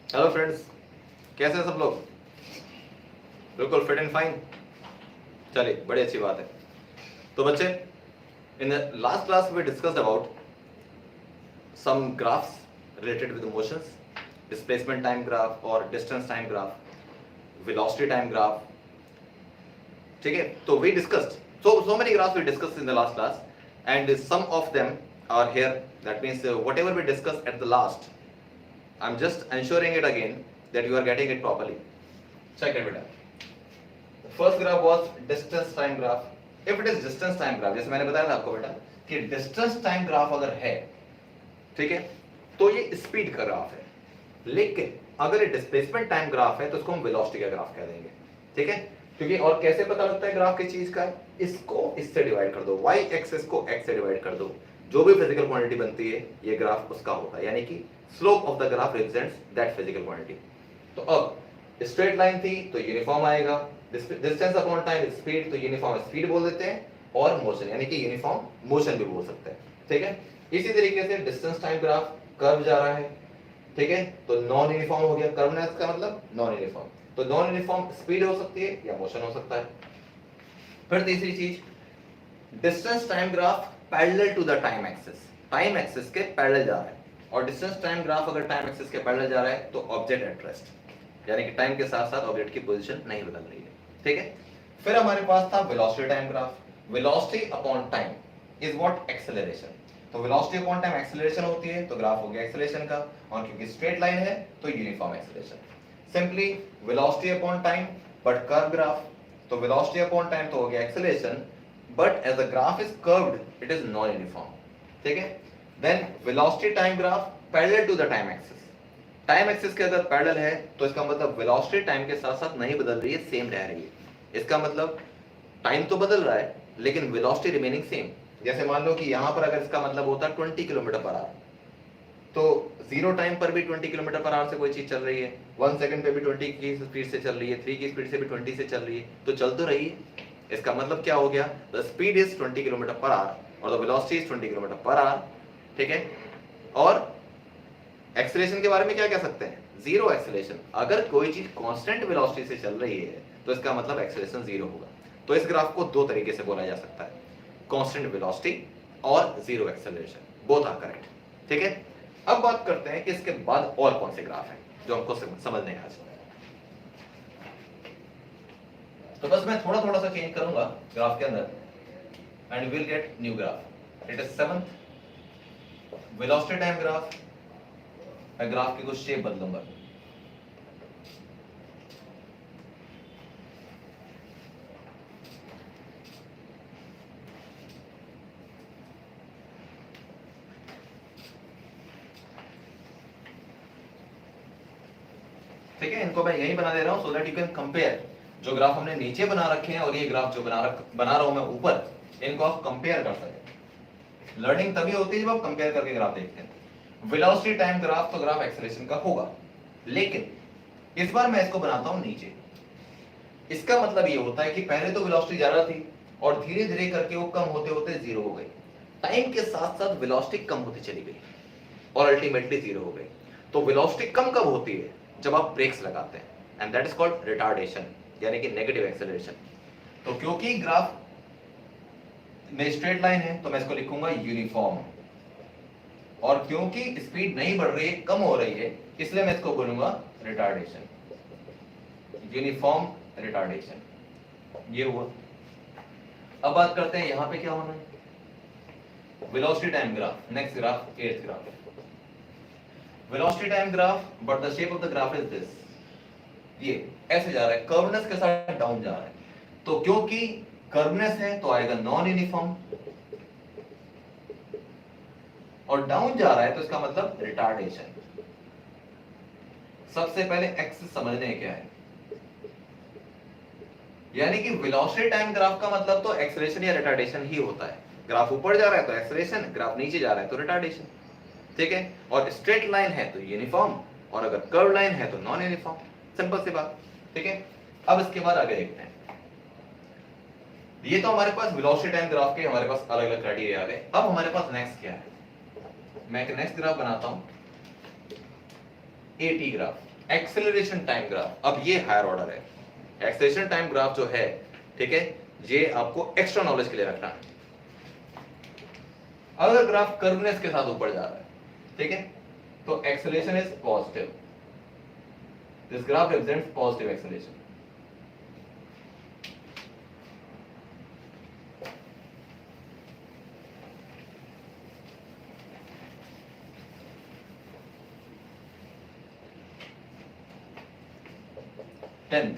Hello friends, कैसे हैं सब लोग? बिल्कुल फिट एंड फाइन। चलिए, बड़ी अच्छी बात है। तो बच्चे, in the last class we discussed about some graphs related with motions, displacement time graph और distance time graph, velocity time graph. ठीक है, तो we discussed so many graphs we discussed in the last class, and some of them are here. That means whatever we discussed at the last, I'm just ensuring it again that you are getting it properly. Check it, beta. First graph was distance time graph. If it is distance time graph, जैसे मैंने बताया था आपको बेटा कि distance time graph अगर है, ठीक है, तो ये स्पीड का ग्राफ है। लेकिन अगर ये डिस्प्लेसमेंट टाइम ग्राफ है तो इसको हम वेलोसिटी का ग्राफ कह देंगे। ठीक है, क्योंकि और कैसे पता लगता है ग्राफ किस चीज का है? इसको इससे डिवाइड कर दो, वाई एक्सेस को एक्स से डिवाइड कर दो, जो भी फिजिकल क्वांटिटी बनती है ये ग्राफ उसका होता है, यानी कि slope of the graph represents that physical quantity. तो अब स्ट्रेट लाइन थी तो यूनिफॉर्म आएगा, डिस्टेंस अपॉन टाइम स्पीड तो यूनिफॉर्म स्पीड बोल देते हैं, और मोशन यानी कि यूनिफॉर्म मोशन भी बोल सकते हैं। ठीक है, इसी तरीके से डिस्टेंस टाइम ग्राफ कर्व जा रहा है, ठीक है, तो नॉन यूनिफॉर्म हो गया। कर्वनेस का मतलब नॉन यूनिफॉर्म, तो नॉन यूनिफॉर्म स्पीड हो सकती है या मोशन हो सकता है। फिर तीसरी चीज, distance time graph parallel to the time axis, time axis के पैरेलल जा रहा है, और डिस्टेंस टाइम ग्राफ अगर टाइम एक्सिस के पैरेलल जा रहा है तो ऑब्जेक्ट एट रेस्ट, यानी कि टाइम के साथ साथ ऑब्जेक्ट की पोजीशन नहीं बदल रही है। ठीक है, फिर हमारे पास था velocity time graph. Velocity upon time is what? Acceleration. तो वेलोसिटी अपॉन टाइम एक्सेलरेशन होती है, तो ग्राफ हो गया एक्सेलरेशन का, और क्योंकि स्ट्रेट लाइन है तो uniform acceleration. Simply velocity upon time but curve graph, तो वेलोसिटी अपॉन टाइम तो हो गया acceleration, but as the graph is curved it is non uniform. ठीक है, then velocity time graph parallel to the time axis. Time axis के अगर parallel है तो इसका मतलब वेलोसिटी टाइम के साथ साथ नहीं बदल रही है, सेम रह रही है। इसका मतलब टाइम तो बदल रहा है लेकिन वेलोसिटी रिमेनिंग सेम। जैसे मान लो कि यहां पर अगर इसका मतलब होता 20 किलोमीटर पर आवर, तो जीरो टाइम पर भी 20 किलोमीटर पर आवर से कोई चीज चल रही है, 1 सेकंड पे भी 20 की स्पीड से चल रही है, 3 की स्पीड से भी 20 से चल रही है, तो चल तो रही है। इसका मतलब क्या हो गया? The speed is 20 kilometre per hour और the velocity is 20 kilometre per hour. ठीक है, और एक्सेलरेशन के बारे में क्या कह सकते हैं? Zero acceleration. अगर कोई चीज कांस्टेंट वेलोसिटी से चल रही है तो इसका मतलब एक्सेलरेशन जीरो होगा। तो इस ग्राफ को दो तरीके से बोला जा सकता है, कांस्टेंट वेलोसिटी और zero acceleration, both are correct. ठीक है, अब बात करते हैं कि इसके बाद और कौन से ग्राफ हैं जो हमको समझने हैं आज। तो बस मैं थोड़ा थोड़ा सा चेंज करूंगा ग्राफ के अंदर, and will get new graph. It is 7th velocity time graph. मैं ग्राफ की कुछ शेप बदलूंगा। ठीक है, इनको मैं यही बना दे रहा हूं so that you can compare. जो ग्राफ हमने नीचे बना रखे हैं और ये ग्राफ जो बना रहा हूं मैं ऊपर, इनको आप कंपेयर कर सकें। लर्निंग तभी होती है जब आप कंपेयर करके ग्राफ देखते हैं। वेलोसिटी टाइम ग्राफ तो ग्राफ एक्सेलरेशन का होगा, लेकिन इस बार मैं इसको बनाता हूं नीचे। इसका मतलब ये होता है कि पहले तो वेलोसिटी ज्यादा थी और धीरे धीरे करके वो कम होते होते जीरो हो गई। टाइम के साथ साथ वेलोसिटी कम होती चली गई और अल्टीमेटली जीरो हो गई। तो वेलोसिटी कम कब होती है? जब आप ब्रेक्स लगाते हैं, and that is called retardation, यानी कि नेगेटिव एक्सेलरेशन। तो क्योंकि ग्राफ में स्ट्रेट लाइन है तो मैं इसको लिखूंगा यूनिफॉर्म, और क्योंकि स्पीड नहीं बढ़ रही है, कम हो रही है, इसलिए मैं इसको बोलूंगा रिटार्डेशन, यूनिफॉर्म रिटार्डेशन। ये हुआ। अब बात करते हैं यहां पे क्या होना है। Velocity time graph, next graph 8th graph. Velocity time graph, but the shape of the graph is this. ये ऐसे जा रहा है, कर्वनेस के साथ डाउन जा रहा है। तो क्योंकि कर्वनेस है तो आएगा नॉन यूनिफॉर्म, और डाउन जा रहा है तो इसका मतलब रिटार्डेशन। सबसे पहले एक्सिस समझने क्या है, यानी कि वेलोसिटी टाइम ग्राफ का मतलब तो एक्सेलरेशन या रिटार्डेशन ही होता है। ग्राफ ऊपर जा रहा है तो एक्सेलरेशन, ग्राफ नीचे जा रहा है तो रिटार्डेशन। ठीक है, और स्ट्रेट लाइन है तो यूनिफॉर्म, और अगर कर्व लाइन है तो नॉन यूनिफॉर्म। सिंपल सी बात। ठीक है, अब इसके बाद आगे देखते हैं। ये तो हमारे पास वेलोसिटी टाइम ग्राफ के हमारे पास अलग अलग क्राइटेरिया आ गए। अब हमारे पास नेक्स्ट क्या है? मैं एक नेक्स्ट ग्राफ बनाता हूं, eighty graph. Acceleration time graph, अब ये हायर ऑर्डर है। एक्सेलरेशन टाइम ग्राफ जो है, ठीक है, ये आपको एक्स्ट्रा नॉलेज के लिए रखना है। अगर ग्राफ कर्वनेस के साथ ऊपर जा रहा है, ठीक है, तो acceleration is positive, this graph represents positive acceleration. Tenth,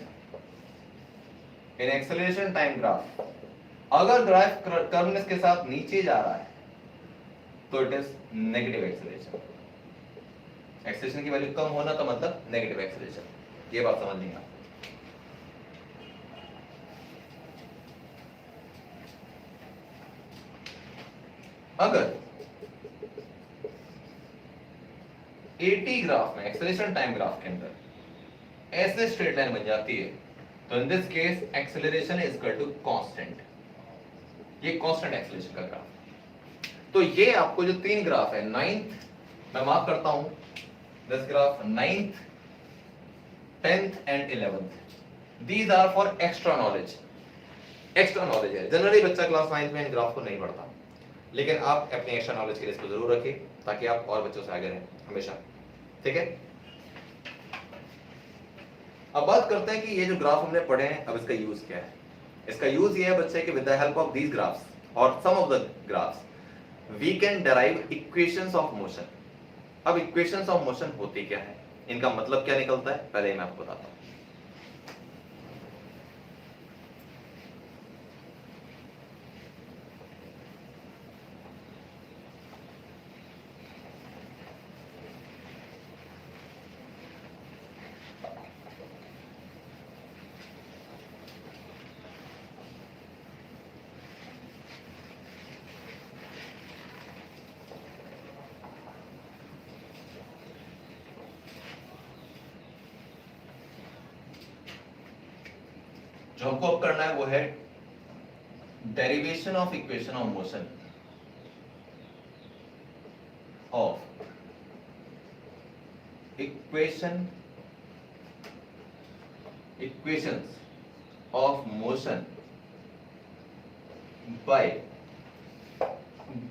in acceleration time graph अगर ग्राफ कर्वनेस के साथ नीचे जा रहा है तो it is negative acceleration. Acceleration की वैल्यू कम होना का मतलब नेगेटिव एक्सेलरेशन, ये बात समझ लेंगे। अगर 80 ग्राफ में एक्सेलरेशन टाइम ग्राफ के अंदर ऐसे स्ट्रेट लाइन बन जाती है तो in this case acceleration is equal to constant, ये कांस्टेंट एक्सेलरेशन का ग्राफ। तो ये आपको जो तीन ग्राफ है, 9th मैं मार्क करता हूं, this graph 9th 10th and 11th, these are for extra knowledge. Extra knowledge है, जनरली बच्चा क्लास 9th में इन ग्राफ को नहीं पढ़ता, लेकिन आप अपनी एक्स्ट्रा नॉलेज के लिए इसको जरूर रखिए ताकि आप और बच्चों से आगे रहें हमेशा, ठीक है। अब बात करते हैं कि ये जो ग्राफ हमने पढ़े हैं, अब इसका यूज क्या है। इसका यूज ये है बच्चे कि with the help of these graphs और some of the graphs we can derive equations of motion. अब इक्वेशंस ऑफ मोशन होती क्या है, इनका मतलब क्या निकलता है, पहले मैं आपको बताता हूं। जो हमको अब करना है वो है derivation of equation of motion of equations of motion by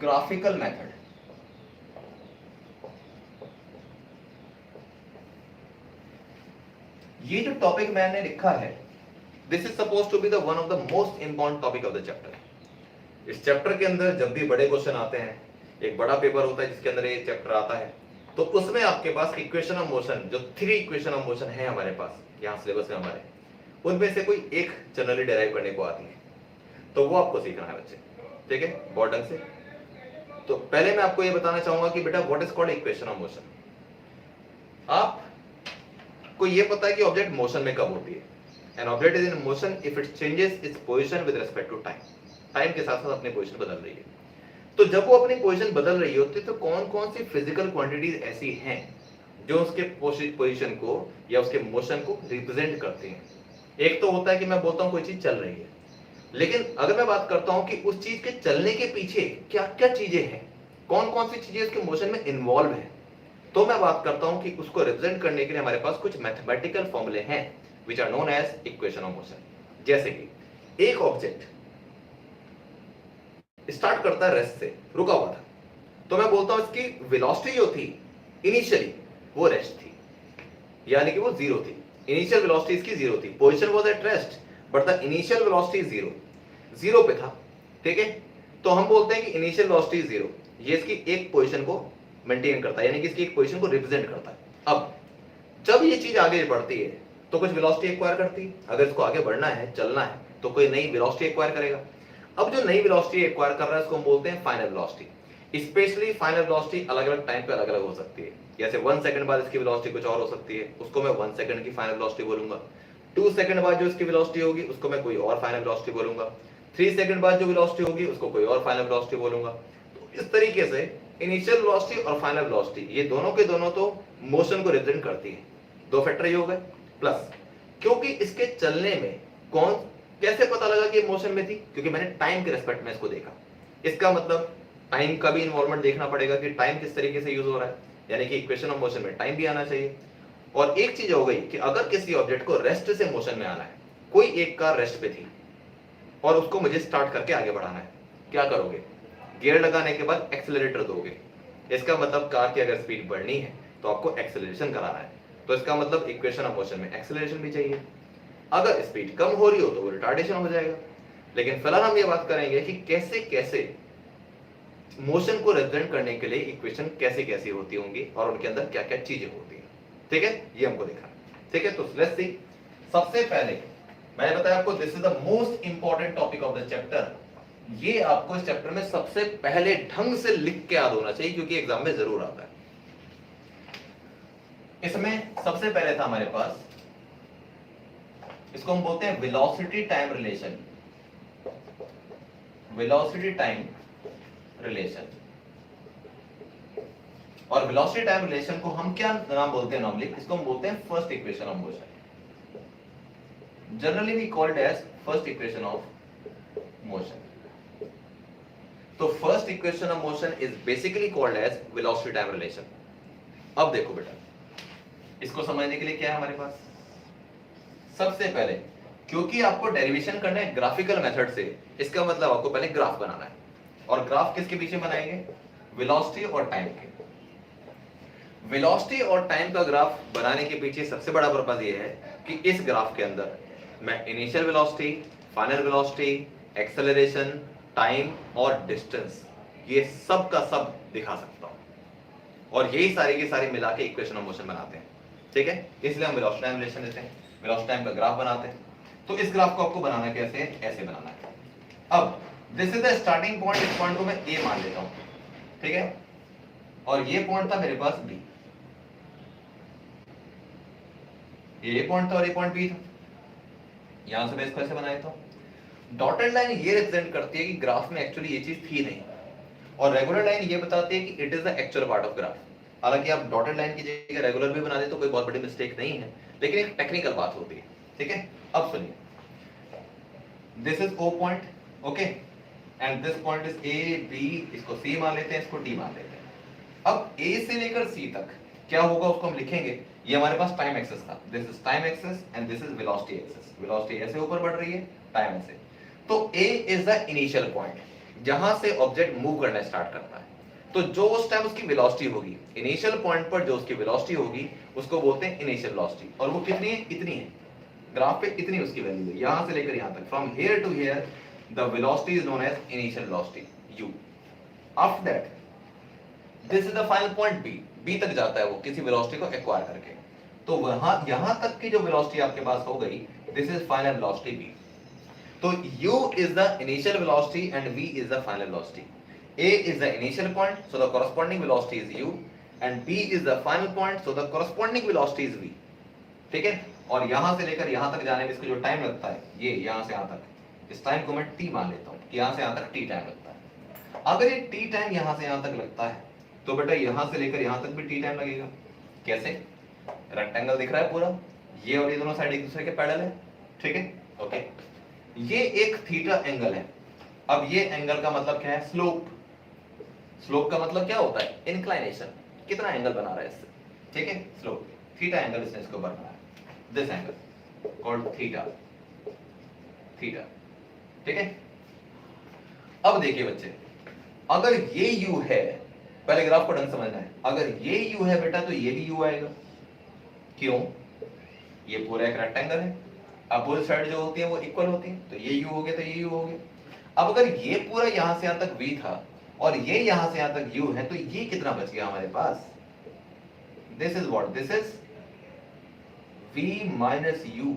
graphical method. ये जो टॉपिक मैंने लिखा है, this is suppose to be the one of the most important topic of the chapter. इस चैप्टर के अंदर जब भी बड़े क्वेश्चन आते हैं, एक बड़ा पेपर होता है जिसके अंदर ये चैप्टर आता है, तो उसमें आपके पास इक्वेशन ऑफ मोशन, जो 3 इक्वेशन ऑफ मोशन है हमारे पास यहाँ सिलेबस में हमारे, उनमें से कोई एक जनरली डेराइव करने को आती है, तो वो आपको सीखना है बच्चे, ठीक है, बहुत ढंग से। तो पहले मैं आपको ये बताना चाहूंगा कि बेटा what is called equation of motion. आपको ये पता है कि ऑब्जेक्ट मोशन में कब होती है। An object is in motion if it changes its position with respect to time. Time के साथ साथ अपनी पोजीशन बदल रही है। तो जब वो अपनी पोजीशन बदल रही होती है तो कौन कौन सी फिजिकल क्वांटिटीज ऐसी हैं जो उसके पोजीशन को या उसके मोशन को रिप्रेजेंट करती हैं। एक तो होता है कि मैं बोलता हूं कोई चीज चल रही है, लेकिन अगर मैं बात करता हूं कि उस चीज के चलने के पीछे क्या क्या चीजें हैं, कौन कौन सी चीजें उसके मोशन में इन्वॉल्व है, तो मैं बात करता हूं कि उसको रिप्रेजेंट करने के लिए हमारे पास कुछ मैथमेटिकल फॉर्मूले हैं which are known as equation of motion। जैसे कि एक ऑब्जेक्ट स्टार्ट करता है रेस्ट से, रुका हुआ था, तो मैं बोलता हूं इसकी वेलोसिटी जो थी इनिशियली वो रेस्ट थी, यानी कि वो 0 थी। इनिशियल वेलोसिटी इसकी 0 थी, position was at rest but the initial velocity 0 पे था, ठीक है। तो हम बोलते हैं कि इनिशियल वेलोसिटी 0, ये इसकी एक पोजीशन को मेंटेन करता है, यानी कि इसकी एक पोजीशन को रिप्रेजेंट करता है। अब जब ये चीज आगे बढ़ती है तो कुछ वेलोसिटी एक्वायर करती है, अगर इसको आगे बढ़ना है, चलना है, तो कोई नई वेलोसिटी एक्वायर करेगा। अब जो नई वेलोसिटी एक्वायर कर रहा है उसको हम बोलते हैं final velocity. Specially final velocity अलग अलग टाइम पे अलग अलग हो सकती है, जैसे 1 सेकंड बाद इसकी वेलोसिटी कुछ और हो सकती है, उसको मैं 1 सेकंड की फाइनल वेलोसिटी बोलूंगा। 2 सेकंड बाद जो इसकी वेलोसिटी होगी उसको मैं कोई और फाइनल वेलोसिटी बोलूंगा। 3 सेकंड बाद जो वेलोसिटी होगी उसको कोई और फाइनल वेलोसिटी बोलूंगा। तो इस तरीके से इनिशियल वेलोसिटी और फाइनल वेलोसिटी ये दोनों के दोनों तो मोशन को रिप्रेजेंट करती है। 2 फैक्टर ये हो गए, प्लस क्योंकि इसके चलने में कौन कैसे पता लगा कि ये मोशन में थी, क्योंकि मैंने टाइम के रेस्पेक्ट में इसको देखा। इसका मतलब टाइम का भी इन्वॉल्वमेंट देखना पड़ेगा कि टाइम किस तरीके से यूज हो रहा है, यानी कि इक्वेशन ऑफ मोशन में टाइम भी आना चाहिए। और एक चीज हो गई कि अगर किसी ऑब्जेक्ट को रेस्ट से मोशन में आना है, कोई एक कार रेस्ट पे थी और उसको मुझे स्टार्ट करके आगे बढ़ाना है, क्या करोगे? गियर लगाने के बाद एक्सेलरेटर दोगे। इसका मतलब कार की अगर स्पीड बढ़नी है तो आपको एक्सेलरेशन कराना है, तो इसका मतलब इक्वेशन ऑफ मोशन में एक्सेलरेशन भी चाहिए। अगर स्पीड कम हो रही हो तो वो रिटार्डेशन हो जाएगा। लेकिन फिलहाल हम ये बात करेंगे कि कैसे कैसे मोशन को रिप्रेजेंट करने के लिए इक्वेशन कैसे कैसे होती होंगी और उनके अंदर क्या क्या चीजें होती हैं। ठीक है, ये हमको देखा। ठीक है, तो लेट्स सी। सबसे पहले मैंने बताया आपको this is the most important topic of the chapter. ये आपको इस चैप्टर में सबसे पहले ढंग से लिख के याद होना चाहिए, क्योंकि एग्जाम में जरूर आता है। इसमें सबसे पहले था हमारे पास, इसको हम बोलते हैं velocity time relation. Velocity time relation, और वेलोसिटी टाइम रिलेशन को हम क्या नाम बोलते हैं नॉर्मली? इसको हम बोलते हैं first equation of motion. Generally we called as first equation of motion. तो first equation of motion is basically called as velocity time relation. अब देखो बेटा, इसको समझने के लिए क्या है हमारे पास? सबसे पहले, क्योंकि आपको डेरिवेशन करना है ग्राफिकल मेथड से, इसका मतलब आपको पहले ग्राफ बनाना है। और ग्राफ किसके पीछे बनाएंगे? वेलोसिटी और टाइम के। वेलोसिटी और टाइम का ग्राफ बनाने के पीछे सबसे बड़ा पर्पस ये है कि इस ग्राफ के अंदर मैं initial velocity, final velocity, acceleration, time और डिस्टेंस, ये सब का सब दिखा सकता हूं, और यही सारी की सारी मिला के इक्वेशन ऑफ मोशन बनाते हैं। ठीक है, इसलिए हम वेलोसिटी टाइम रिलेशन लेते हैं, वेलोसिटी टाइम का ग्राफ बनाते हैं। तो इस ग्राफ को आपको बनाना कैसे है? ऐसे बनाना है। अब this is the starting point, इस पॉइंट को मैं ए मान लेता हूं। ठीक है, और ये पॉइंट था मेरे पास बी, ये पॉइंट था और ये पॉइंट बी था। यहां से मैं इसको ऐसे बना देता हूं। डॉटेड लाइन ये रिप्रेजेंट करती है कि ग्राफ में एक्चुअली ये चीज थी नहीं, और रेगुलर लाइन ये बताती है कि it is the actual part of graph. हालांकि आप डॉटेड लाइन की जगह रेगुलर भी बना दे तो कोई बहुत बड़ी मिस्टेक नहीं है, लेकिन एक टेक्निकल बात होती है। ठीक है, अब सुनिए, this is O point, okay, and this point is A B, इसको सी मान लेते हैं, इसको डी मान लेते हैं। अब ए से लेकर सी तक क्या होगा उसको हम लिखेंगे। ये हमारे पास टाइम एक्सेस था, this is time axis and this is velocity axis. Velocity ऐसे ऊपर बढ़ रही है, टाइम ऐसे। तो A is the initial point, जहां से ऑब्जेक्ट मूव करना स्टार्ट करता है। तो जो उस टाइम उसकी वेलोसिटी होगी, इनिशियल पॉइंट पर जो उसकी वेलोसिटी होगी उसको बोलते हैं इनिशियल वेलोसिटी। और वो कितनी है? इतनी है, ग्राफ पे इतनी उसकी वैल्यू है, यहां से लेकर यहां तक, from here to here the velocity is known as initial velocity u। After that this is the final point b, b तक जाता है वो किसी वेलोसिटी को एक्वायर करके। तो वहां यहां तक की जो वेलोसिटी आपके पास हो गई, this is final velocity b। तो u is the initial velocity and v is the final velocity. A is the initial point, so the corresponding velocity is u, and b is the final point, so the corresponding velocity is v. ठीक है, और यहां से लेकर यहां तक जाने में इसको जो टाइम लगता है, ये यहां से यहां तक, इस टाइम को मैं t मान लेता हूं कि यहां से यहां तक t टाइम लगता है। अगर ये t टाइम यहां से यहां तक लगता है तो बेटा यहां से लेकर यहां तक भी t टाइम लगेगा। कैसे? रेक्टेंगल दिख रहा है पूरा, ये और ये दोनों साइड एक दूसरे के पैरेलल है। ठीक है, ओके, ये एक थीटा एंगल है। अब ये एंगल का मतलब क्या है? स्लोप। स्लोप का मतलब क्या होता है? इंक्लाइनेशन, कितना एंगल बना रहा है इससे। ठीक है, स्लोप, थीटा एंगल इसने इसको बनाया, this angle called theta, theta. ठीक है, अब देखिए बच्चे, अगर ये u है, पहले ग्राफ को ढंग समझना है, अगर ये u है बेटा तो ये भी u आएगा। क्यों? ये पूरा एक रेक्टेंगल है, अपोजिट साइड जो होती है वो इक्वल होती है, तो ये u हो गया तो ये u हो गया। अब अगर ये पूरा यहां से यहां तक v था और ये यहां से यहां तक u है, तो ये कितना बच गया हमारे पास? This is what? This is v minus u।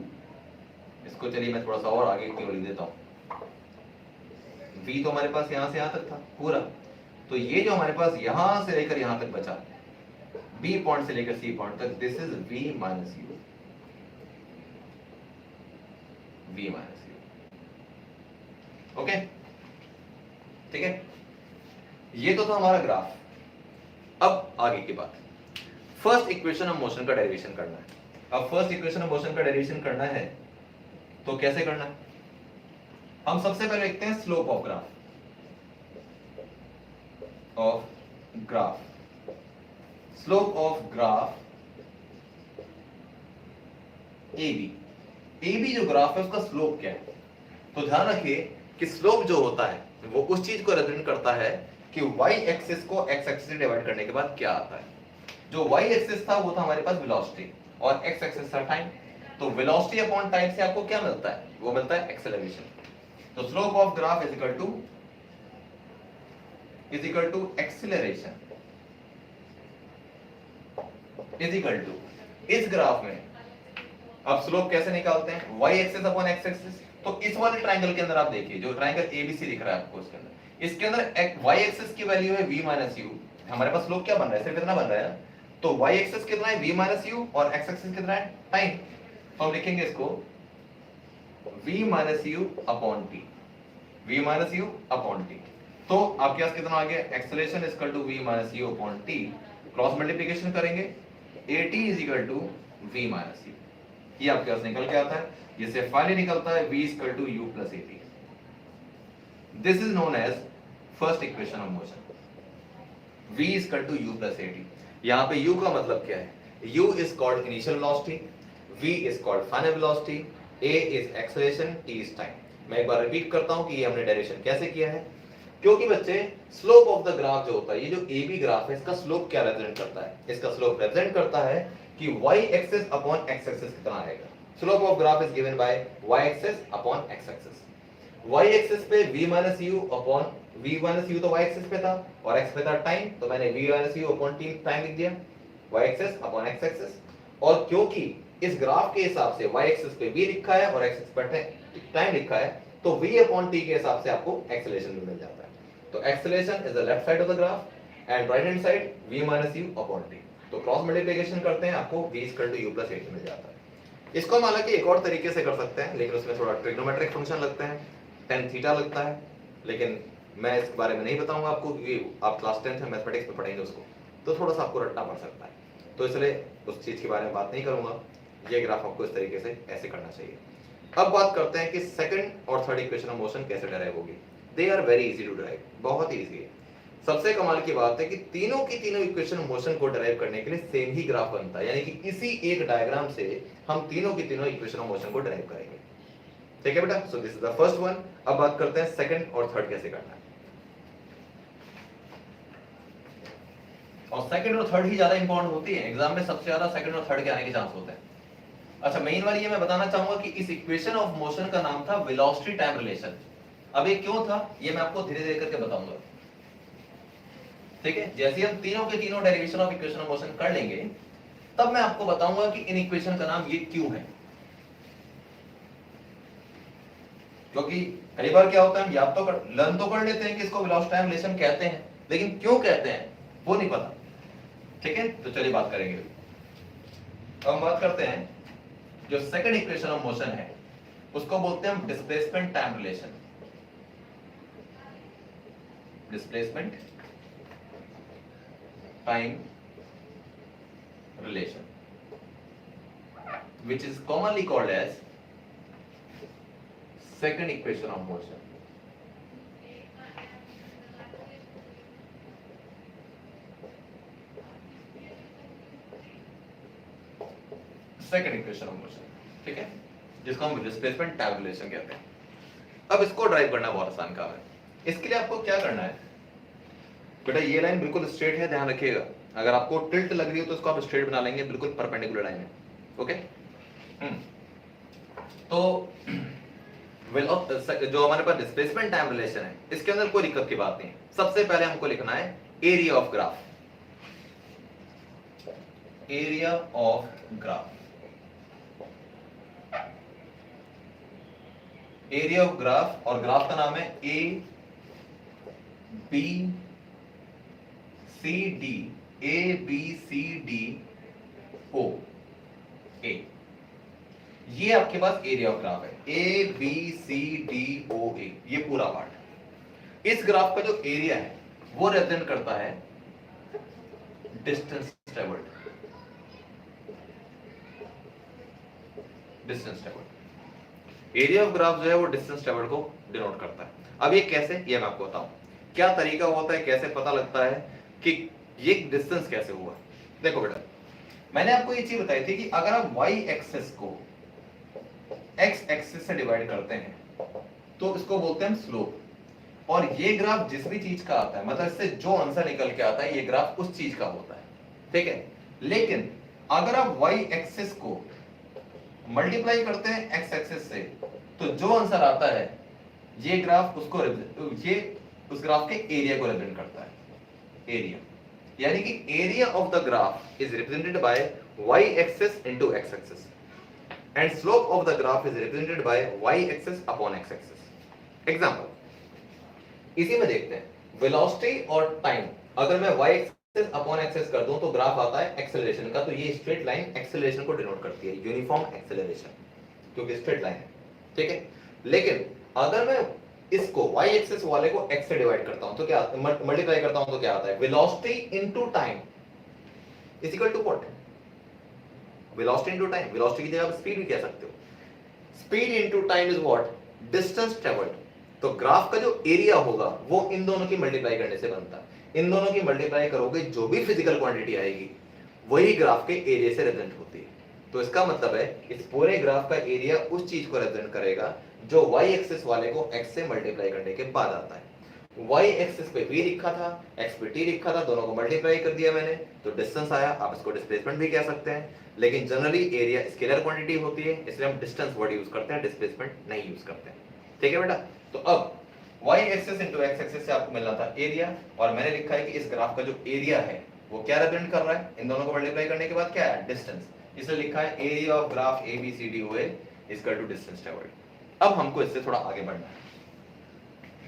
इसको चलिए मैं थोड़ा सा और आगे की ओर लिख देता हूं। v तो हमारे पास यहां से यहां तक था पूरा, तो ये जो हमारे पास यहां से लेकर यहां तक बचा, b पॉइंट से लेकर c पॉइंट तक, this is v minus u, v minus u। Okay, ठीक है, ये तो था हमारा ग्राफ। अब आगे की बात, फर्स्ट इक्वेशन ऑफ मोशन का डेरिवेशन करना है। अब फर्स्ट इक्वेशन ऑफ मोशन का डेरिवेशन करना है तो कैसे करना है? हम सबसे पहले लिखते हैं slope of graph, slope of graph AB जो ग्राफ है उसका स्लोप क्या है? तो ध्यान रखिए कि स्लोप जो होता है वो उस चीज को रिप्रेजेंट करता है कि y एक्सिस को x एक्सिस से डिवाइड करने के बाद क्या आता है। जो y एक्सिस था वो था हमारे पास वेलोसिटी और x एक्सिस था टाइम। तो वेलोसिटी अपॉन टाइम से आपको क्या मिलता है? वो मिलता है एक्सेलरेशन। तो slope of graph is equal to acceleration is equal to, इस ग्राफ में अब स्लोप कैसे निकालते हैं? y axis upon x axis. तो इस वाले ट्रायंगल के अंदर आप देखिए, जो ट्रायंगल ABC दिख रहा है आपको, इसके अंदर y एक्सिस की वैल्यू है v माइनस u। हमारे पास स्लोप क्या बन रहा है? सिर्फ इतना बन रहा है। तो y एक्सिस कितना है? v माइनस u, और x एक्सिस कितना है? टाइम। तो हम लिखेंगे इसको v minus u upon t, v minus u upon t। तो आपके पास कितना आ गया? Acceleration is equal to v minus u upon t। Cross multiplication करेंगे, at is equal to v minus u। ये आपके पास निकल के आता है। जिससे फाइनली निकलता है v is equal to u plus at। This is known as first equation of motion. v is equal to u plus at। यहां पे u का मतलब क्या है? u is called initial velocity, v is called final velocity, a is acceleration, t is time. मैं एक बार repeat करता हूं कि ये हमने डेरिवेशन कैसे किया है। क्योंकि बच्चे स्लोप ऑफ द ग्राफ जो होता है, ये जो AB ग्राफ है, इसका स्लोप क्या रिप्रेजेंट करता है? इसका स्लोप रिप्रेजेंट करता है कि y axis upon x axis कितना आएगा। Slope of graph is given by y axis upon x axis. y axis पे v minus u upon v minus u तो y एक्सिस पे था और x पे था टाइम, तो मैंने v minus u upon t time लिख दिया, y axis upon x axis. और क्योंकि इस ग्राफ के हिसाब से y एक्सिस पे v लिखा है और x एक्सिस पे टाइम लिखा है, तो v अपॉन t के हिसाब से आपको एक्सेलरेशन भी मिल जाता है। तो acceleration is the left side of the graph and right hand side v minus u upon t। तो क्रॉस मल्टीप्लिकेशन करते हैं, आपको v equal to u plus at मिल जाता है। इसको हम हालांकि एक और तरीके से कर सकते हैं, लेकिन उसमें थोड़ा ट्रिग्नोमेट्रिक फंक्शन लगते हैं, tan थीटा लगता है, लेकिन मैं इसके बारे में नहीं बताऊंगा आपको, क्योंकि आप क्लास 10th में मैथमेटिक्स में पढ़ेंगे उसको, तो थोड़ा सा आपको रटना पड़ सकता है। तो इसलिए उस चीज के बारे में बात नहीं करूंगा। ये ग्राफ आपको इस तरीके से ऐसे करना चाहिए। अब बात करते हैं कि सेकंड और थर्ड इक्वेशन ऑफ मोशन कैसे डिराइव होगी। They are very easy to derive, बहुत ही इजी है। सबसे कमाल की बात है कि तीनों की तीनों इक्वेशन ऑफ मोशन को डिराइव करने के लिए सेम ही ग्राफ बनता है, यानी कि इसी एक डायग्राम से हम तीनों की तीनों इक्वेशन ऑफ मोशन को डिराइव करेंगे। ठीक है बेटा, so this is the first one. अब बात करते हैं सेकंड और थर्ड कैसे करना है। और सेकंड और थर्ड ही ज्यादा इंपॉर्टेंट होती है एग्जाम में, सबसे ज्यादा सेकंड और थर्ड के आने के चांस होते हैं। अच्छा, मेन वाली ये मैं बताना चाहूंगा कि इस इक्वेशन ऑफ मोशन का नाम था वेलोसिटी टाइम रिलेशन। अब ये क्यों था ये मैं आपको धीरे धीरे करके बताऊंगा। ठीक है, जैसे हम तीनों के तीनों derivation of equation of motion कर लेंगे, तब मैं आपको बताऊंगा कि इन इक्वेशन का नाम ये क्यों है। क्योंकि कई बार क्या होता है, हम याद तो लर्न तो कर लेते हैं कि इसको वेलोसिटी टाइम रिलेशन कहते हैं, लेकिन क्यों कहते हैं वो नहीं पता। ठीक है, तो चलिए बात करेंगे। अब हम बात करते हैं जो सेकंड इक्वेशन ऑफ मोशन है उसको बोलते हैं हम displacement time relation. Displacement time relation which is commonly called as second equation of motion. Second equation of motion, ठीक है, जिसको हम डिस्प्लेसमेंट टाइम रिलेशन कहते हैं। अब इसको ड्राइव करना बहुत आसान काम है। इसके लिए आपको क्या करना है बेटा, ये लाइन बिल्कुल स्ट्रेट है, ध्यान रखिएगा। अगर आपको टिल्ट लग रही है तो इसको आप स्ट्रेट बना लेंगे, बिल्कुल परपेंडिकुलर लाइन है। ओके, तो जो हमारे पास डिस्प्लेसमेंट टाइम रिलेशन है, इसके अंदर कोई दिक्कत की बात नहीं। सबसे पहले हमको लिखना है area of graph. Area of graph, area of graph, और ग्राफ का नाम है A B C D, A B C D O A. ये आपके पास एरिया ऑफ ग्राफ है, A B C D O A, ये पूरा पार्ट। इस ग्राफ का जो एरिया है वो रिप्रेजेंट करता है distance travelled. Distance travelled, area of graph जो है वो डिस्टेंस ट्रेवल्ड को डिनोट करता है। अब ये कैसे, ये मैं आपको बताऊं क्या तरीका होता है, कैसे पता लगता है कि ये डिस्टेंस कैसे हुआ। देखो बेटा, मैंने आपको ये चीज बताई थी कि अगर आप y एक्सिस को एक्स एक्सिस से डिवाइड करते हैं तो इसको बोलते हैं स्लोप। और ये ग्राफ जिस भी चीज का आता है, मतलब इससे जो आंसर निकल के आता है ये ग्राफ उस चीज का होता है, ठीक है। लेकिन अगर आप y एक्सिस को मल्टीप्लाई करते हैं x एक्सिस से तो जो आंसर आता है ये ग्राफ उसको ये उस ग्राफ के एरिया को रिप्रेजेंट करता है, एरिया। यानी कि area of the graph is represented by y axis into x axis and slope of the graph is represented by y axis upon x axis. Example इसी में देखते हैं, वेलोसिटी और टाइम अगर मैं y एक्सिस अपॉन एक्सिस कर दूं तो ग्राफ आता है एक्सेलरेशन का, तो ये स्ट्रेट लाइन एक्सेलरेशन को डिनोट करती है, यूनिफॉर्म एक्सेलरेशन, क्योंकि स्ट्रेट लाइन है, ठीक है। लेकिन अगर मैं इसको y एक्सिस वाले को x से डिवाइड करता हूं तो क्या मल्टीप्लाई करता हूं तो क्या आता है, velocity into time is equal to what, velocity into time. Velocity की जगह आप स्पीड भी कह सकते हो, speed into time is what, distance travelled. तो ग्राफ का जो एरिया होगा वो इन दोनों की मल्टीप्लाई करने से बनता है, इन दोनों की मल्टीप्लाई करोगे जो भी फिजिकल क्वांटिटी आएगी वही ग्राफ के एरिया से रिप्रेजेंट होती है। तो इसका मतलब है इस पूरे ग्राफ का एरिया उस चीज को रिप्रेजेंट करेगा जो y एक्सिस वाले को x से मल्टीप्लाई करने के बाद आता है। y एक्सिस पे v लिखा था, x पे t लिखा था, दोनों को मल्टीप्लाई कर दिया मैंने तो डिस्टेंस आया। आप इसको डिस्प्लेसमेंट भी कह सकते हैं, लेकिन जनरली एरिया स्केलर क्वांटिटी होती है इसलिए हम डिस्टेंस वर्ड यूज करते हैं, डिस्प्लेसमेंट नहीं यूज करते हैं, ठीक है बेटा। तो अब y axis into x axis से आपको मिलना था एरिया, और मैंने लिखा है कि इस ग्राफ का जो एरिया है वो क्या रिप्रेजेंट कर रहा है, इन दोनों को मल्टीप्लाई करने के बाद क्या है, डिस्टेंस। इसलिए लिखा है area of graph ABCDOA is equal to distance travelled. अब हमको इससे थोड़ा आगे बढ़ना है,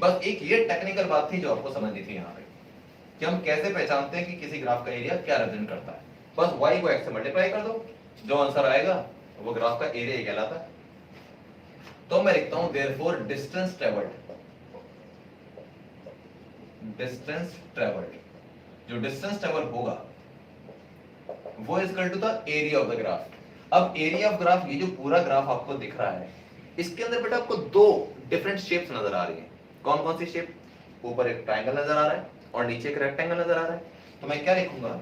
बस एक ये टेक्निकल बात थी जो आपको समझनी थी यहाँ पे कि हम कैसे पहचानते हैं कि किसी ग्राफ का एरिया क्या रिप्रेजेंट करता है। बस y को x से मल्टीप्लाई कर दो, जो आंसर आएगा वो ग्राफ का एरिया ही कहलाता है। तो मैं लिखता हूं therefore distance travelled, distance travelled, जो डिस्टेंस ट्रैवल होगा वो is equal to the area of the graph. अब एरिया ऑफ ग्राफ, ये जो पूरा ग्राफ आपको दिख रहा है इसके अंदर बेटा आपको दो डिफरेंट शेप्स नजर आ रही हैं। कौन कौन सी शेप, ऊपर एक ट्रायंगल नजर आ रहा है और नीचे एक रेक्टेंगल नजर आ रहा है। तो मैं क्या लिखूंगा,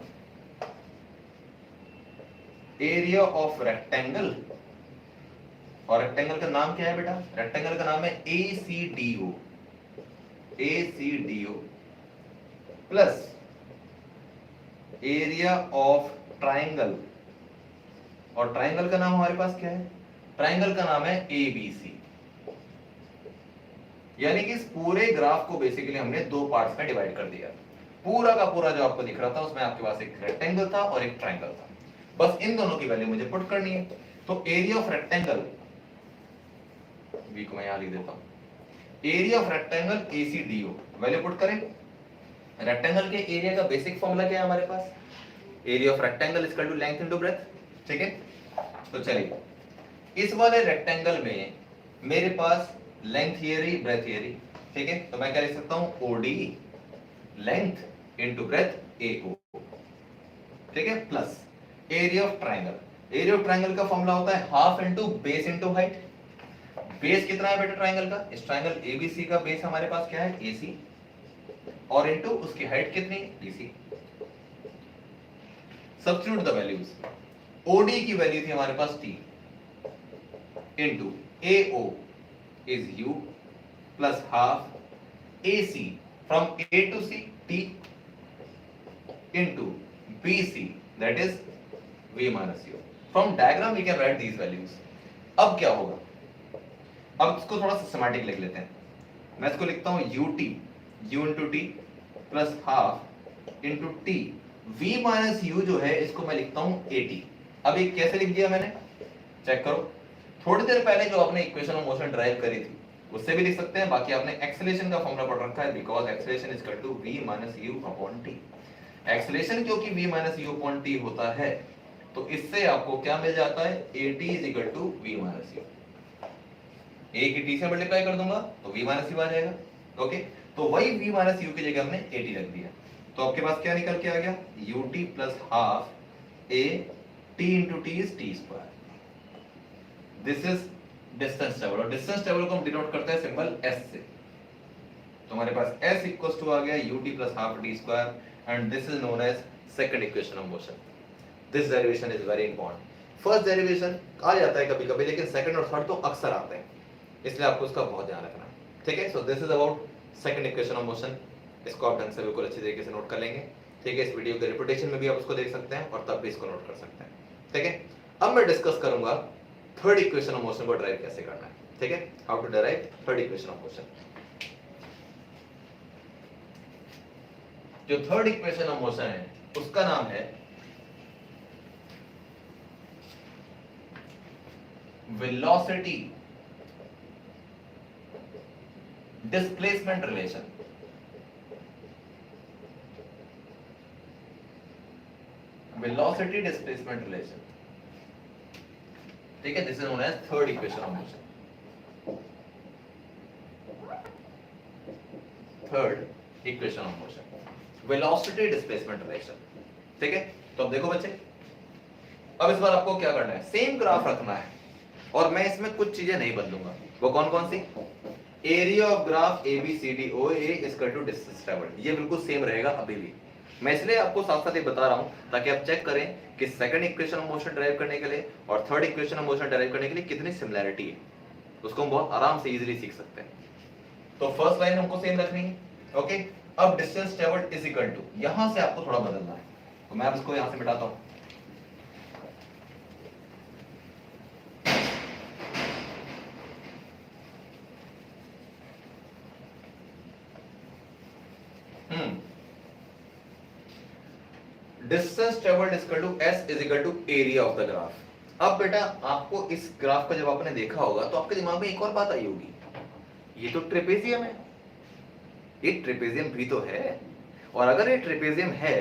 एरिया ऑफ रेक्टेंगल, और रेक्टेंगल का नाम क्या है बेटा, रेक्टेंगल का नाम है ACDO, ACDO plus area of triangle, और ट्रायंगल का नाम हमारे पास क्या है, ट्रायंगल का नाम है ABC। यानी कि इस पूरे ग्राफ को बेसिकली हमने दो पार्ट्स में डिवाइड कर दिया। पूरा का पूरा जो आपको दिख रहा था उसमें आपके पास एक रेक्टेंगल था और एक ट्रायंगल था, बस इन दोनों की वैल्यू मुझे पुट करनी है। तो एरिया ऑफ रेक्टेंगल, V को मैं यहां लिख देता हूं, area of rectangle ACDO value put करें। रेक्टेंगल के एरिया का बेसिक फॉर्मूला क्या है हमारे पास, area of rectangle is equal to length into breadth, ठीक है। तो चलिए इस वाले रेक्टेंगल में मेरे पास लेंथ ये रही, ब्रेड्थ ये रही, ठीक है। तो मैं क्या लिख सकता हूं, OD length into breadth AO, ठीक है, plus area of triangle. Area of triangle का फॉर्मूला होता है half into base into height. Base कितना है बेटा ट्रायंगल का, इस ट्रायंगल ABC का बेस हमारे पास क्या है, AC, और इनटू उसकी हाइट कितनी, BC। Substitute the values, OD की वैल्यू थी हमारे पास T into AO is U plus half AC from A to C T into BC that is V minus U. From diagram we can write these values. अब क्या होगा, अब इसको थोड़ा systematic लिख लेते हैं। मैं इसको लिखता हूं UT U into T plus half into T V minus U जो है इसको मैं लिखता हूं AT। अब ये कैसे लिख दिया मैंने, चेक करो। थोड़ी देर पहले जो आपने इक्वेशन ऑफ मोशन ड्राइव करी थी उससे भी लिख सकते हैं, बाकी आपने एक्सेलरेशन का फॉर्मूला पढ़ रखा है, because acceleration is equal to v minus u upon t। Acceleration क्योंकि v minus u upon t होता है तो इससे आपको क्या मिल जाता है, at is equal to v minus u। a की t से मल्टीप्लाई कर दूंगा तो v minus u आ जाएगा, ओके। तो वही v minus u की जगह हमने at रख दिया, तो आपके पास क्या निकल के आ गया, ut plus half a t into t is t square। This is distance travel, और डिस्टेंस ट्रैवल को हम डिनोट करते हैं सिंबल s से। तो हमारे पास s इक्वल्स टू आ गया ut plus half t square, and this is known as second equation of motion. This derivation is very important. First derivation आ जाता है कभी कभी, लेकिन सेकंड और थर्ड तो अक्सर आते हैं, इसलिए आपको उसका बहुत ध्यान रखना है, ठीक है। So this is about second equation of motion. इसको आप ढंग से बिल्कुल अच्छी तरीके से नोट कर लेंगे, ठीक है। इस वीडियो के रिपीटेशन में भी आप उसको देख सकते हैं और तब भी इसको नोट कर सकते हैं, ठीक है। अब मैं डिस्कस करूंगा थर्ड इक्वेशन ऑफ मोशन को ड्राइव कैसे करना है, ठीक है। How to derive third equation of motion. जो थर्ड इक्वेशन ऑफ मोशन है उसका नाम है velocity displacement relation. Velocity displacement relation, ठीक है। This is known as third equation of motion. Third equation of motion, velocity displacement relation, ठीक है। तो अब देखो बच्चे, अब इस बार आपको क्या करना है, सेम ग्राफ रखना है और मैं इसमें कुछ चीजें नहीं बदलूंगा। वो कौन कौन सी? Area of graph ABCDOA is equal to distance travelled, ये बिल्कुल सेम रहेगा अभी भी। मैं इसलिए आपको साथ साथ ये बता रहा हूं ताकि आप चेक करें कि second equation of motion derive करने के लिए और third equation of motion derive करने के लिए कितनी सिमिलरिटी है, उसको हम बहुत आराम से इजीली सीख सकते हैं। तो फर्स्ट लाइन हमको सेम रखनी है, ओके। अब distance travelled is equal to, यहां से आपको थोड़ा बदलना है, तो मैं अब इसको यहां से मिटाता हूं। Distance travelled is equal to S is equal to area of the graph. अब बेटा आपको इस ग्राफ को जब आपने देखा होगा तो आपके दिमाग में एक और बात आई होगी, ये तो ट्रेपेजियम है, ये ट्रेपेजियम भी तो है, और अगर ये ट्रेपेजियम है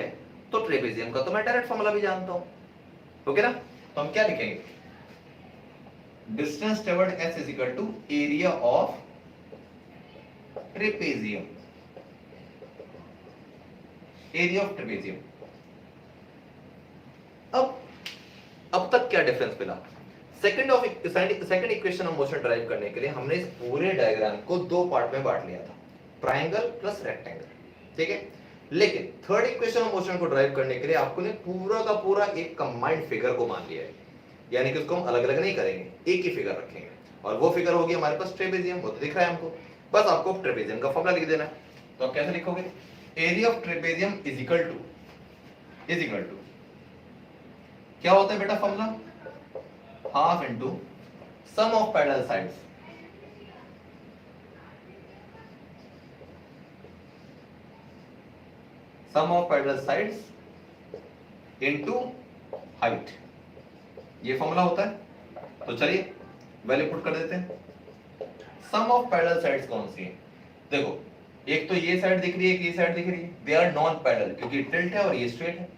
तो ट्रेपेजियम का तो मैं डायरेक्ट फॉर्मूला भी जानता हूं, ओके ना। तो हम क्या लिखेंगे, distance travelled S is equal to area of trapezium, area of trapezium. अब तक क्या डिफरेंस मिला? Second equation of motion derive करने के लिए हमने इस पूरे डायग्राम को दो पार्ट में बांट लिया था, ट्रायंगल प्लस रेक्टेंगल, ठीक है। लेकिन थर्ड इक्वेशन ऑफ मोशन को ड्राइव करने के लिए आपको ने पूरा का पूरा एक कंबाइंड फिगर को मान लिया है, यानी कि उसको हम अलग अलग नहीं करेंगे, एक ही फिगर रखेंगे, और वो फिगर होगी हमारे पास ट्रेपेजियम, वो तो दिख रहा है हमको। बस आपको ट्रेपेजियम का फॉर्मूला लिख देना है। तो आप कैसे लिखोगे, area of trapezium is equal to क्या होता है बेटा formula, half into sum of parallel sides, sum of parallel sides into height, ये फॉर्मूला होता है। तो चलिए वैल्यू पुट कर देते हैं। सम ऑफ पैरेलल साइड्स कौन सी है, देखो एक तो ये साइड दिख रही है, एक ये साइड दिख रही है, दे आर नॉन पैरेलल क्योंकि टिल्ट है और ये स्ट्रेट है।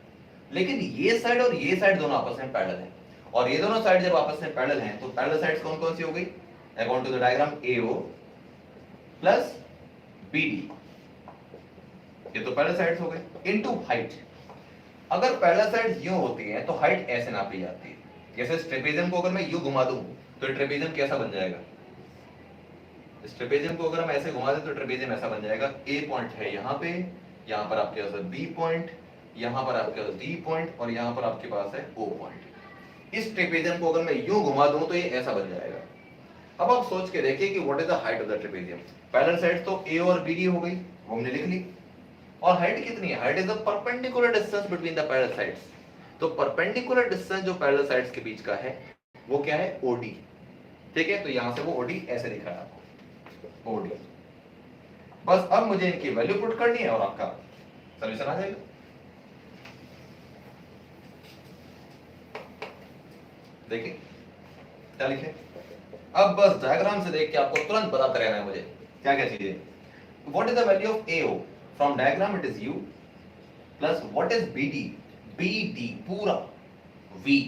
लेकिन ये साइड और ये साइड दोनों आपस में पैरेलल हैं, और ये दोनों साइड जब आपस में पैरेलल हैं तो पैरेलल साइड्स कौन कौन सी हो गई, according to the diagram AO plus BD, ये तो पैरेलल साइड्स हो गए, इनटू हाइट। अगर पैरेलल साइड्स यूं होती हैं तो हाइट ऐसे नापी जाती है, जैसे इस ट्रेपेजियम को अगर मैं यूं घुमा दूं तो ट्रेपेजियम कैसा बन जाएगा, इस ट्रेपेजियम को अगर हम ऐसे घुमा दें तो ट्रेपेजियम ऐसा बन जाएगा, A पॉइंट है यहाँ पे, यहाँ पर आपके पास B पॉइंट, यहाँ पर आपके पास D पॉइंट, और यहाँ पर आपके पास है O पॉइंट। इस ट्रेपेजियम को अगर मैं यूं घुमा दूं तो ये ऐसा बन जाएगा। अब आप सोच के देखिए कि what is the height of the trapezium. Parallel sides तो A और BD हो गई, वो हमने लिख ली, और हाइट कितनी है, height is the perpendicular distance between the parallel sides. तो परपेंडिकुलर डिस्टेंस जो पैरेलल साइड्स के बीच का है वो क्या है, OD, ठीक है। तो यहां से वो OD ऐसे दिखा है आपको, OD। बस अब मुझे इनकी वैल्यू पुट करनी है और आपका सॉल्यूशन आ जाएगा। देखिए क्या लिखे, अब बस डायग्राम से देख के आपको तुरंत बताते रहना है मुझे क्या क्या चीजें। What is the value of AO, from diagram it is U, plus what is BD पूरा V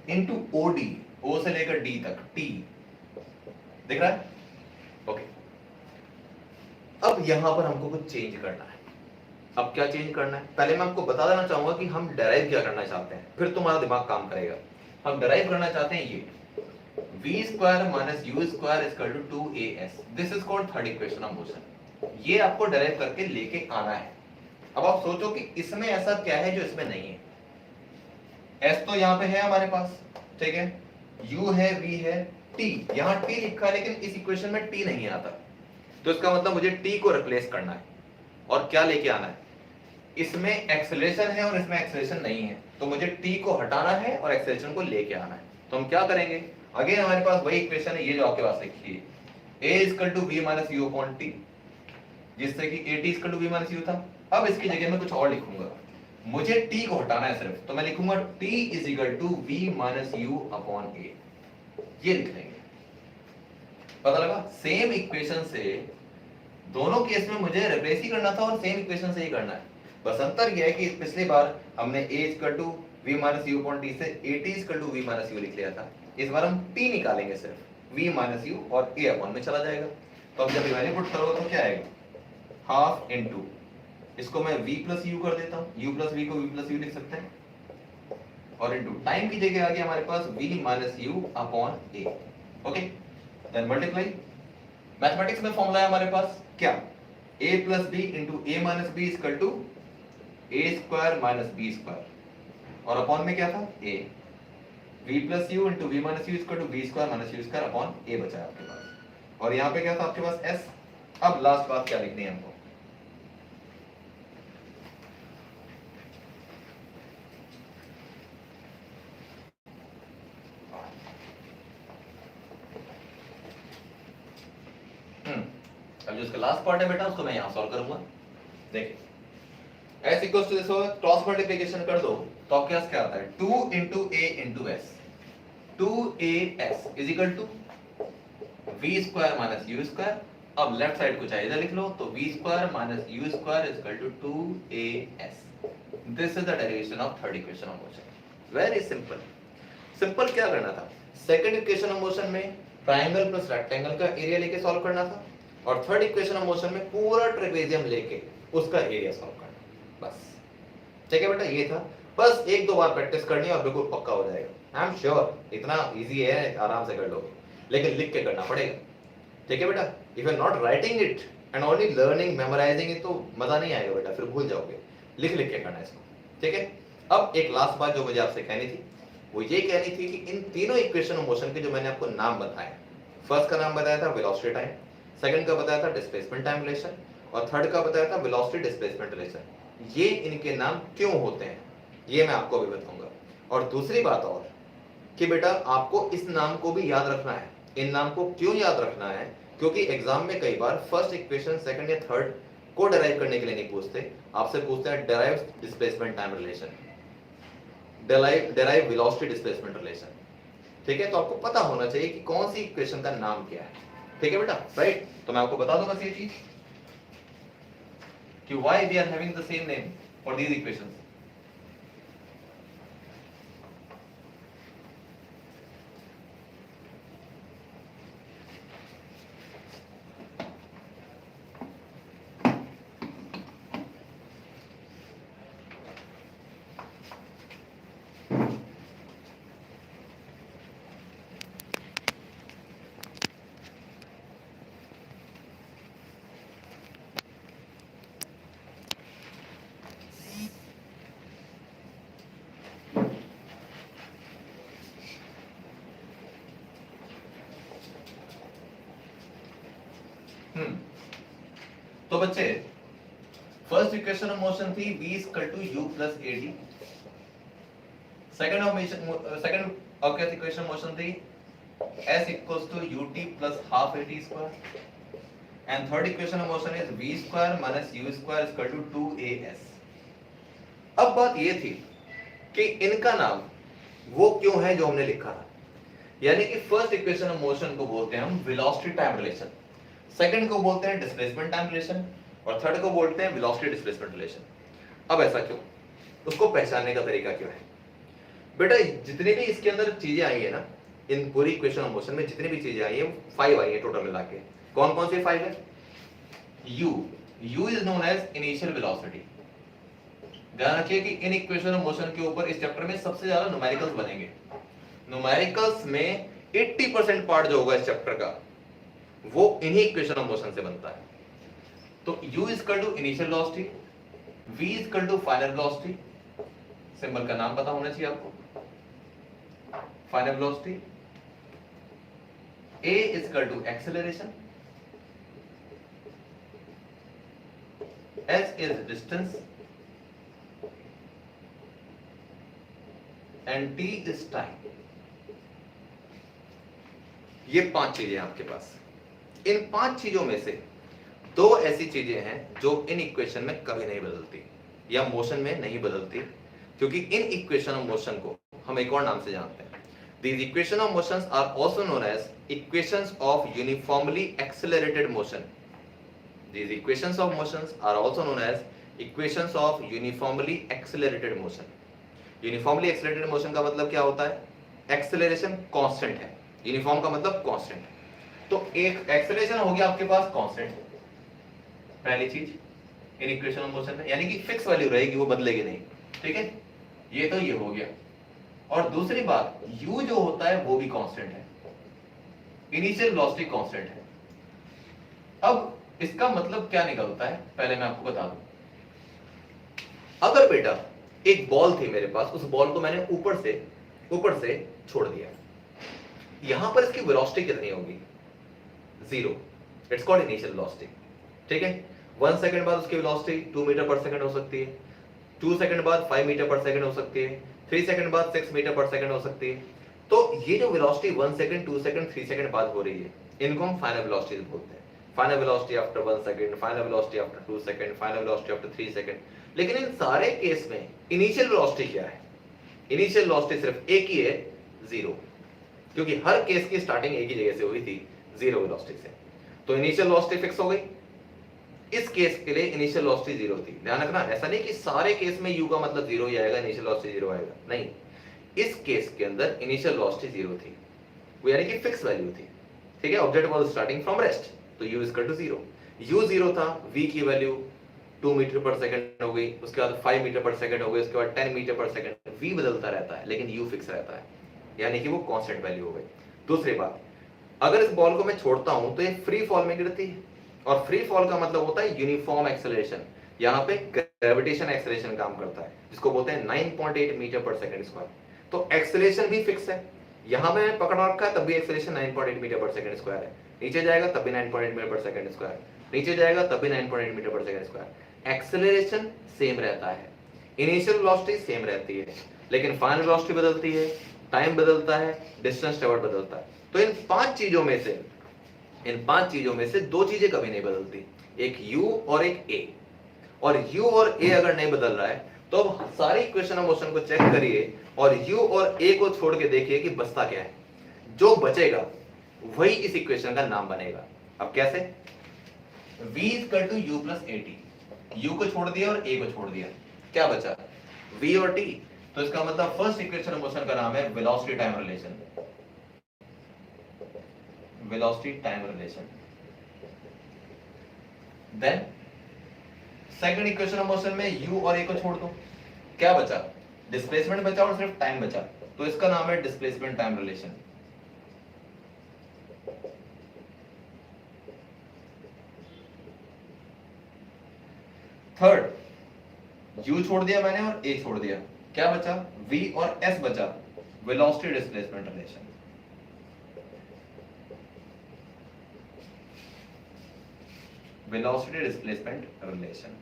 इनटू OD, O से लेकर D तक T, दिख रहा है, ओके। अब यहां पर हमको कुछ चेंज करना है। अब क्या चेंज करना है, पहले मैं आपको बता देना चाहूंगा कि हम डेराइव क्या करना चाहते हैं, फिर तुम्हारा दिमाग काम करेगा। हम डेराइव करना चाहते हैं ये v square minus u square is equal to 2as, this is called third equation of motion. ये आपको डेराइव करके लेके आना है। अब आप सोचो कि इसमें ऐसा क्या है जो इसमें नहीं है, s तो यहाँ पे है हमारे पास, ठीक है, u है, v है, t, यहाँ t लिखा है लेकिन इस इक्वेशन में t नहीं आता, तो इसका मतलब मुझे t को रिप्लेस करना है और क्या लेके आना है, इसमें एक्सेलरेशन है और इसमें एक्सेलरेशन नहीं है, तो मुझे t को हटाना है और एक्सेलरेशन को लेके आना है। तो हम क्या करेंगे, अगेन हमारे पास वही इक्वेशन है, ये जो आपके पास लिखी है, a equal to v minus u upon t, जिससे कि at equal to v minus u था। अब इसकी जगह में कुछ और लिखूंगा, मुझे t को हटाना है सिर्फ, तो मैं लिखूंगा t is equal to v minus u upon a, ये लिख लेंगे। पता लगा, सेम इक्वेशन से दोनों केस में मुझे रिप्लेस ही करना था और सेम इक्वेशन से ही करना है, बस अंतर यह है कि पिछली बार हमने a equal to v minus u upon t से at equal to v minus u लिख लिया था, इस बार हम t निकालेंगे सिर्फ, v माइनस यू और a अपॉन में चला जाएगा। तो अब जब वैल्यू पुट करोगे तो क्या आएगा, हाफ इनटू, इसको मैं v प्लस यू कर देता हूं, u प्लस v को v प्लस यू लिख सकते हैं, और इनटू टाइम की जगह आ गया हमारे पास v minus u upon a, okay, then multiply. Mathematics में फॉर्मूला है हमारे पास क्या, a plus b into a minus b equal to a square minus b square, और अपॉन में क्या था a, v plus u into v minus u equal to v square minus u square upon a बचा है आपके पास, और यहाँ पे क्या था आपके पास s। अब लास्ट बात क्या लिखनी है हमको, अब जो इसका लास्ट पार्ट है बेटा उसको मैं यहां सॉल्व करूंगा। देखिए s इक्वल्स टू दिस होगा, क्रॉस मल्टीप्लिकेशन कर दो तो आपके पास क्या आता है, 2 into a into s, 2as is equal to v square minus u square. अब लेफ्ट साइड को चाहिए इधर लिख लो, तो v square minus u square is equal to 2as। This is the derivation of third equation of motion. Very simple, simple क्या करना था, सेकंड इक्वेशन ऑफ मोशन में ट्रायंगल प्लस रेक्टेंगल का एरिया लेके सॉल्व करना था, और थर्ड इक्वेशन ऑफ मोशन में पूरा ट्रेपेजियम लेके उसका एरिया सॉल्व करना, बस ठीक है बेटा, ये था। बस एक दो बार प्रैक्टिस करनी है और बिल्कुल पक्का हो जाएगा। आई एम श्योर इतना इजी है, आराम से कर लोगे, लेकिन लिख के करना पड़ेगा, ठीक है बेटा। If you are not writing it and only learning memorising it तो मजा नहीं आएगा बेटा, फिर भूल जाओगे, लिख लिख के करना इसको, ठीक है। अब एक लास्ट बात जो मुझे आपसे कहनी थी वो ये कहनी थी कि इन तीनों इक्वेशन ऑफ मोशन के जो मैंने आपको नाम बताए, फर्स्ट का नाम बताया था वेलोसिटी टाइम, सेकंड का बताया था डिस्प्लेसमेंट टाइम रिलेशन, और थर्ड का बताया था वेलोसिटी डिस्प्लेसमेंट रिलेशन। ये इनके नाम क्यों होते हैं ये मैं आपको अभी बताऊंगा। और दूसरी बात और कि बेटा आपको इस नाम को भी याद रखना है। इन नाम को क्यों याद रखना है, क्योंकि एग्जाम में कई बार फर्स्ट इक्वेशन सेकंड या थर्ड को डेराइव करने के लिए नहीं पूछते, आपसे पूछते हैं derive displacement time relation, derive velocity displacement relation, ठीक है। तो आपको पता होना चाहिए कि कौन सी इक्वेशन का नाम क्या है, ठीक है बेटा, राइट। तो मैं आपको बता दूं बस ये चीज कि why we are having the same name for these equations. तो बच्चे फर्स्ट इक्वेशन ऑफ मोशन थी v equal to u plus ad, second of equation motion थी s equals to ut plus half ad square, and third equation of motion is v square minus u square equal to 2as। अब बात ये थी कि इनका नाम वो क्यों है जो हमने लिखा था, यानी कि फर्स्ट इक्वेशन ऑफ मोशन को बोलते हैं हम वेलोसिटी टाइम रिलेशन, सेकंड को बोलते हैं डिस्प्लेसमेंट टाइम रिलेशन, और थर्ड को बोलते हैं वेलोसिटी डिस्प्लेसमेंट रिलेशन। अब ऐसा क्यों, उसको पहचानने का तरीका क्यों है बेटा, जितनी भी इसके अंदर चीजें आई है ना, इन पूरी इक्वेशन ऑफ मोशन में जितनी भी चीजें आई है 5 आई है टोटल मिला के। कौन कौन सी 5 है, u is known as initial velocity. ध्यान रखिए कि इन इक्वेशन ऑफ मोशन के ऊपर इस चैप्टर में सबसे ज्यादा न्यूमेरिकल्स बनेंगे। न्यूमेरिकल्स में 80% पार्ट जो होगा इस चैप्टर का वो इन्हीं इक्वेशन ऑफ मोशन से बनता है। तो u equal to initial velocity, v equal to final velocity, symbol का नाम पता होना चाहिए आपको, final velocity, a is equal to acceleration, s is distance, and t is time. ये 5 चीजें हैं आपके पास। इन 5 चीजों में से 2 ऐसी चीजें हैं जो इन इक्वेशन में कभी नहीं बदलती या मोशन में नहीं बदलती, क्योंकि इन इक्वेशन ऑफ मोशन को हम एक और नाम से जानते हैं। These equation of motions are also known as equations of uniformly accelerated motion. These equations of motions are also known as equations of uniformly accelerated motion. Uniformly accelerated motion का मतलब क्या होता है? Acceleration constant है, uniform का मतलब constant है। तो एक acceleration हो गया आपके पास constant, पहली चीज इन equation of motion में, यानी कि फिक्स वैल्यू रहेगी, वो बदलेगी नहीं, ठीक है? ये तो ये हो गया। और दूसरी बात, u जो होता है वो भी कांस्टेंट है, इनिशियल वेलोसिटी कांस्टेंट है। अब इसका मतलब क्या निकलता है, पहले मैं आपको बता दूं। अगर बेटा एक बॉल थी मेरे पास, उस बॉल को मैंने ऊपर से छोड़ दिया, यहां पर इसकी वेलोसिटी कितनी होगी? 0। इट्स कॉल्ड इनिशियल वेलोसिटी, ठीक है? 1 सेकंड बाद उसकी वेलोसिटी 2 मीटर पर सेकंड हो सकती है, 2 सेकंड बाद 5 मीटर पर सेकंड हो सकती है, 3 सेकंड बाद 6 मीटर पर सेकंड हो सकती है। तो ये जो वेलोसिटी 1 सेकंड, 2 सेकंड, 3 सेकंड बाद हो रही है, इनको हम फाइनल वेलोसिटी बोलते हैं। Final velocity after 1 second, final velocity after 2 second, final velocity after 3 second. लेकिन इन सारे केस में इनिशियल वेलोसिटी क्या है? इनिशियल वेलोसिटी सिर्फ एक ही है, 0, क्योंकि हर केस की स्टार्टिंग एक ही जगह से हुई थी, 0 वेलोसिटी से। तो इनिशियल वेलोसिटी फिक्स हो गई। इस केस के लिए इनिशियल वेलोसिटी 0 थी। ध्यान रखना, ऐसा नहीं कि सारे केस में u का मतलब 0 ही आएगा, इनिशियल वेलोसिटी 0 आएगा, नहीं। इस केस के अंदर इनिशियल वेलोसिटी 0 थी, वो यानी कि फिक्स वैल्यू थी, ठीक है? Object was starting from rest, तो u इक्वल टू 0। u 0 था, v की वैल्यू 2 मीटर पर सेकंड हो गई, उसके बाद 5 मीटर पर सेकंड हो गई, उसके बाद 10 मीटर पर सेकंड। v बदलता रहता है लेकिन u फिक्स रहता है, यानी कि वो कांस्टेंट वैल्यू हो गई। दूसरी बात, अगर इस बॉल को मैं छोड़ता हूं तो ये फ्री फॉल में गिरती है, और फ्री फॉल का मतलब होता है यूनिफॉर्म एक्सेलरेशन। यहाँ पे ग्रेविटेशन एक्सेलरेशन काम करता है, जिसको बोलते हैं 9.8 मीटर पर सेकंड स्क्वायर। तो एक्सेलरेशन भी फिक्स है, यहाँ में पकड़ रखा है तब भी एक्सेलरेशन 9.8 मीटर पर सेकंड स्क्वायर है, नीचे जाएगा तब भी 9.8 मीटर पर सेकंड स्क्वायर, नीचे जाएगा तब भी 9.8 मीटर पर सेकंड स्क्वायर। एक्सेलरेशन सेम रहता है, इनिशियल वेलोसिटी सेम रहती है, लेकिन फाइनल वेलोसिटी बदलती है, टाइम बदलता है, डिस्टेंस ट्रैवर्ड बदलता है। तो इन 5 चीजों में से 2 चीजें कभी नहीं बदलती, एक u और एक a। और u और a अगर नहीं बदल रहा है तो अब सारी इक्वेशन ऑफ मोशन को चेक करिए और u और a को छोड़ के देखिए कि बचता क्या है। जो बचेगा वही इस इक्वेशन का नाम बनेगा। अब कैसे? v equal to u plus at, u को छोड़ दिया और a को छोड़ दिया, क्या बचा? v और t। तो इसका मतलब फर्स्ट इक्वेशन ऑफ मोशन का नाम है velocity time relation, velocity time relation. Then second equation of motion में u और a को छोड़ दो, क्या बचा? डिस्प्लेसमेंट बचा और सिर्फ टाइम बचा, तो इसका नाम है displacement time relation. Third, u छोड़ दिया मैंने और a छोड़ दिया, क्या बचा? v और s बचा, velocity displacement relation. Velocity displacement relation,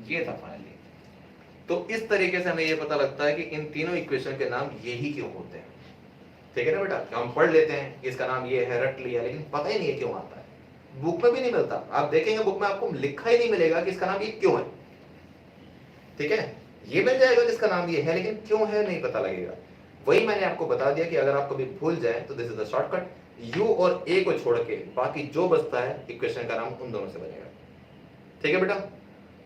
ये था फाइनली। तो इस तरीके से हमें ये पता लगता है कि इन तीनों इक्वेशन के नाम यही क्यों होते हैं, ठीक है ना बेटा? हम पढ़ लेते हैं इसका नाम ये है, रट लिया, लेकिन पता ही नहीं है क्यों आता है, बुक में भी नहीं मिलता। आप देखेंगे बुक में आपको लिखा ही नहीं मिलेगा कि इसका नाम ये क्यों है, ठीक है? ये मिल जाएगा जिसका नाम ये है, लेकिन क्यों है नहीं पता लगेगा। वही मैंने आपको बता दिया कि अगर आप कभी भूल जाए तो this is the shortcut, u और a को छोड़ के बाकी जो बचता है इक्वेशन का नाम उन दोनों से बनेगा, ठीक है बेटा?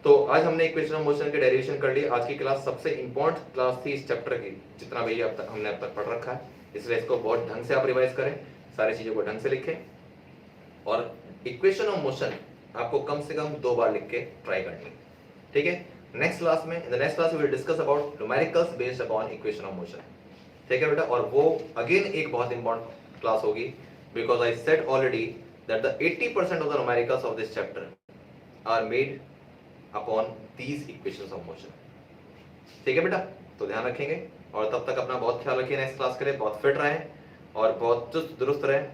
तो आज हमने इक्वेशन ऑफ मोशन के डेरिवेशन कर लिए। आज की क्लास सबसे इंपॉर्टेंट क्लास थी इस चैप्टर की, जितना भी हमने अब तक पढ़ रखा है, इसलिए इसको बहुत ढंग से आप रिवाइज करें, सारी चीजों को ढंग से लिखें, और इक्वेशन ऑफ मोशन आपको कम से कम 2 बार लिख के ट्राई करनी, ठीक है? नेक्स्ट क्लास में, in the next class we will discuss about numericals based upon equation of motion, ठीक है बेटा? और वो अगेन एक बहुत इंपॉर्टेंट क्लास होगी, because I said already that the 80% of the numericals of this chapter are made upon these equations of motion. ठीक है बेटा, तो ध्यान रखेंगे और तब तक अपना बहुत ख्याल रखिए नेक्स्ट क्लास के लिए, बहुत फिट रहें और बहुत चुस्त दुरुस्त रहें।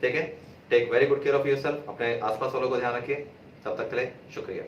ठीक है, take very good care of yourself, अपने आसपास वालों को ध्यान रखिए। तब तक के लिए शुक्रिया।